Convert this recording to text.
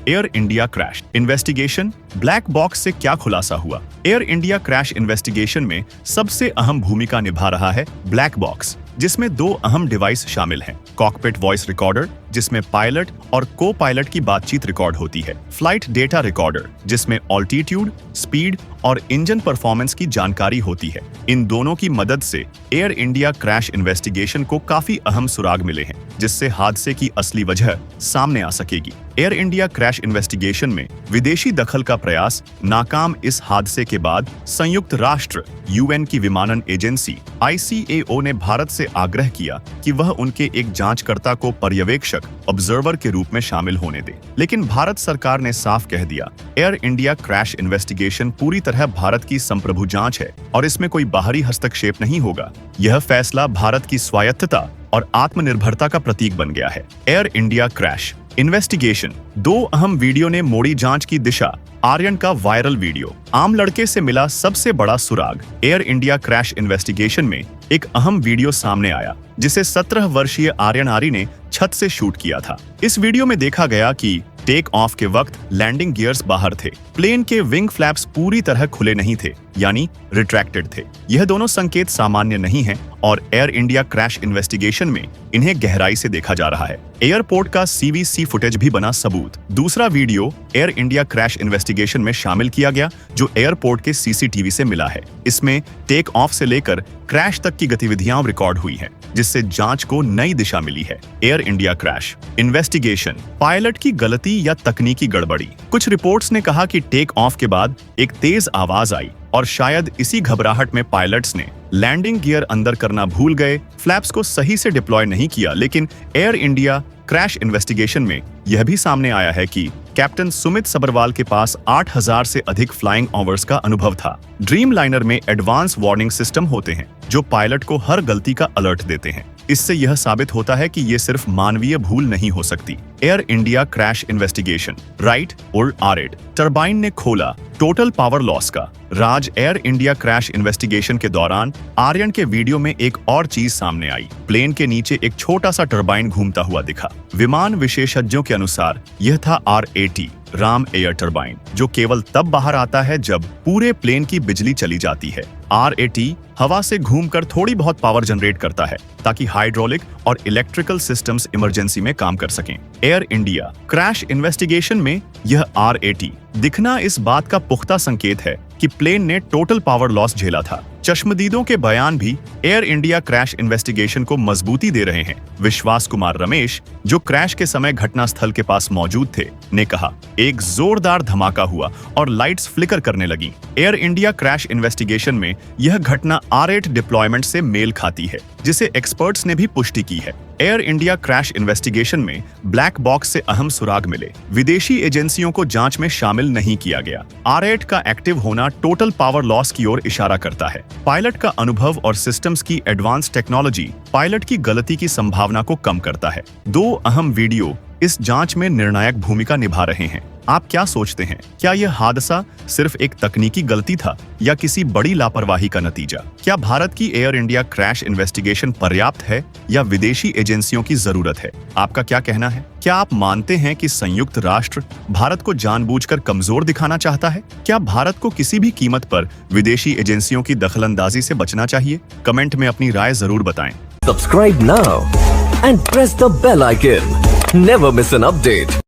Air India crash investigation, black box से क्या खुलासा हुआ। एयर इंडिया क्रैश इन्वेस्टिगेशन में सबसे अहम भूमिका निभा रहा है ब्लैक बॉक्स, जिसमें 2 अहम डिवाइस शामिल हैं। कॉकपिट वॉइस रिकॉर्डर, जिसमें पायलट और को पायलट की बातचीत रिकॉर्ड होती है। फ्लाइट डेटा रिकॉर्डर, जिसमें ऑल्टीट्यूड, स्पीड और इंजन परफॉर्मेंस की जानकारी होती है। इन दोनों की मदद से एयर इंडिया क्रैश इन्वेस्टिगेशन को काफी अहम सुराग मिले हैं, जिससे हादसे की असली वजह सामने आ सकेगी। एयर इंडिया क्रैश इन्वेस्टिगेशन में विदेशी दखल का प्रयास नाकाम। इस हादसे के बाद संयुक्त राष्ट्र यूएन की विमानन एजेंसी ICAO ने भारत से आग्रह किया कि वह उनके एक जांचकर्ता को पर्यवेक्षक ऑब्जर्वर के रूप में शामिल होने दे, लेकिन भारत सरकार ने साफ कह दिया, एयर इंडिया क्रैश इन्वेस्टिगेशन पूरी तरह भारत की संप्रभु जांच है और इसमें कोई बाहरी हस्तक्षेप नहीं होगा। यह फैसला भारत की स्वायत्तता और आत्मनिर्भरता का प्रतीक बन गया है। एयर इंडिया क्रैश इन्वेस्टिगेशन, 2 अहम वीडियो ने मोड़ी जांच की दिशा। आर्यन का वायरल वीडियो, आम लड़के से मिला सबसे बड़ा सुराग। एयर इंडिया क्रैश इन्वेस्टिगेशन में एक अहम वीडियो सामने आया, जिसे 17 वर्षीय आर्यन आरी ने छत से शूट किया था। इस वीडियो में देखा गया कि टेक ऑफ के वक्त लैंडिंग गियर्स बाहर थे, प्लेन के विंग फ्लैप्स पूरी तरह खुले नहीं थे, यानी रिट्रैक्टेड थे। यह दोनों संकेत सामान्य नहीं हैं और एयर इंडिया क्रैश इन्वेस्टिगेशन में इन्हें गहराई से देखा जा रहा है। एयरपोर्ट का CVC फुटेज भी बना सबूत। दूसरा video air India crash investigation में शामिल किया गया, जो एयरपोर्ट के CCTV से मिला है। इसमें टेक ऑफ से लेकर क्रैश तक की गतिविधियां रिकॉर्ड हुई हैं, जिससे जांच को नई दिशा मिली है। Air India crash investigation, pilot की गलती या तकनीकी गड़बड़ी। कुछ रिपोर्ट्स ने कहा कि टेक ऑफ के बाद एक तेज आवाज आई और शायद इसी घबराहट में पायलट्स ने लैंडिंग गियर अंदर करना भूल गए, फ्लैप्स को सही से डिप्लॉय नहीं किया। लेकिन एयर इंडिया क्रैश इन्वेस्टिगेशन में यह भी सामने आया है कि कैप्टन सुमित सबरवाल के पास 8000 से अधिक फ्लाइंग आवर्स का अनुभव था। ड्रीम लाइनर में एडवांस वार्निंग सिस्टम होते हैं, जो पायलट को हर गलती का अलर्ट देते हैं। इससे यह साबित होता है कि ये सिर्फ मानवीय भूल नहीं हो सकती। Air India crash investigation, right और आरेट टरबाइन ने खोला टोटल पावर लॉस का राज। एयर इंडिया क्रैश इन्वेस्टिगेशन के दौरान आर्यन के वीडियो में एक और चीज सामने आई। प्लेन के नीचे एक छोटा सा टरबाइन घूमता हुआ दिखा। विमान विशेषज्ञों के अनुसार यह था RAT राम एयर टरबाइन, जो केवल तब बाहर आता है जब पूरे प्लेन की बिजली चली जाती है। RAT हवा से घूमकर थोड़ी बहुत पावर जनरेट करता है, ताकि हाइड्रोलिक और इलेक्ट्रिकल सिस्टम्स इमरजेंसी में काम कर सकें। एयर इंडिया क्रैश इन्वेस्टिगेशन में यह RAT दिखना इस बात का पुख्ता संकेत है कि प्लेन ने टोटल पावर लॉस झेला था। चश्मदीदों के बयान भी एयर इंडिया क्रैश इन्वेस्टिगेशन को मजबूती दे रहे हैं। विश्वास कुमार रमेश, जो क्रैश के समय घटनास्थल के पास मौजूद थे, ने कहा, एक जोरदार धमाका हुआ और लाइट्स फ्लिकर करने लगी। एयर इंडिया क्रैश इन्वेस्टिगेशन में यह घटना RAT डिप्लॉयमेंट से मेल खाती है, जिसे एक्सपर्ट्स ने भी पुष्टि की है। एयर इंडिया क्रैश इन्वेस्टिगेशन में ब्लैक बॉक्स से अहम सुराग मिले। विदेशी एजेंसियों को जांच में शामिल नहीं किया गया। RAT का एक्टिव होना टोटल पावर लॉस की ओर इशारा करता है। पायलट का अनुभव और सिस्टम्स की एडवांस टेक्नोलॉजी पायलट की गलती की संभावना को कम करता है। 2 अहम वीडियो इस जांच में निर्णायक भूमिका निभा रहे हैं। आप क्या सोचते हैं? क्या यह हादसा सिर्फ एक तकनीकी गलती था या किसी बड़ी लापरवाही का नतीजा? क्या भारत की एयर इंडिया क्रैश इन्वेस्टिगेशन पर्याप्त है या विदेशी एजेंसियों की जरूरत है? आपका क्या कहना है? क्या आप मानते हैं कि संयुक्त राष्ट्र भारत को जानबूझकर कमजोर दिखाना चाहता है? क्या भारत को किसी भी कीमत पर विदेशी एजेंसियों की दखलंदाजी से बचना चाहिए? कमेंट में अपनी राय जरूर बताएं। Subscribe now and press the bell icon. Never miss an update.